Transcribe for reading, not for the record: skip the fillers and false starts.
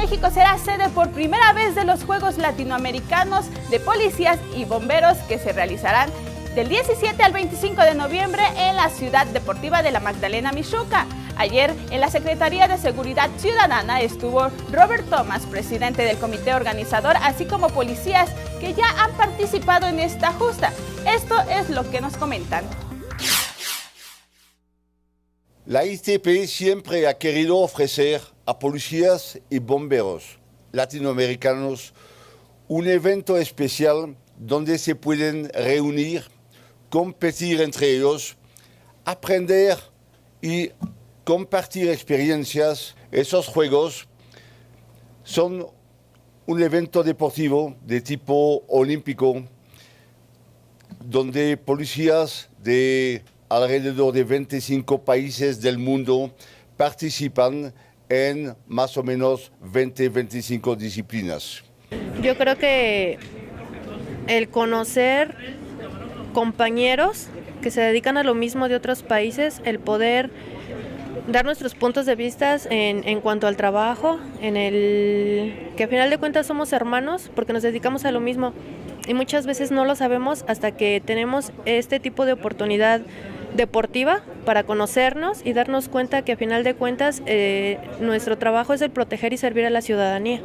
México será sede por primera vez de los Juegos Latinoamericanos de Policías y Bomberos que se realizarán del 17 al 25 de noviembre en la Ciudad Deportiva de la Magdalena, Mixhuca. Ayer en la Secretaría de Seguridad Ciudadana estuvo Robert Thomas, presidente del comité organizador, así como policías que ya han participado en esta justa. Esto es lo que nos comentan. La ITP siempre ha querido ofrecer a policías y bomberos latinoamericanos un evento especial donde se pueden reunir, competir entre ellos, aprender y compartir experiencias. Esos juegos son un evento deportivo de tipo olímpico donde policías de alrededor de 25 países del mundo participan en más o menos 20-25 disciplinas. Yo creo que el conocer compañeros que se dedican a lo mismo de otros países, el poder dar nuestros puntos de vista en cuanto al trabajo, en el que a final de cuentas somos hermanos porque nos dedicamos a lo mismo y muchas veces no lo sabemos hasta que tenemos este tipo de oportunidad deportiva para conocernos y darnos cuenta que a final de cuentas nuestro trabajo es el proteger y servir a la ciudadanía.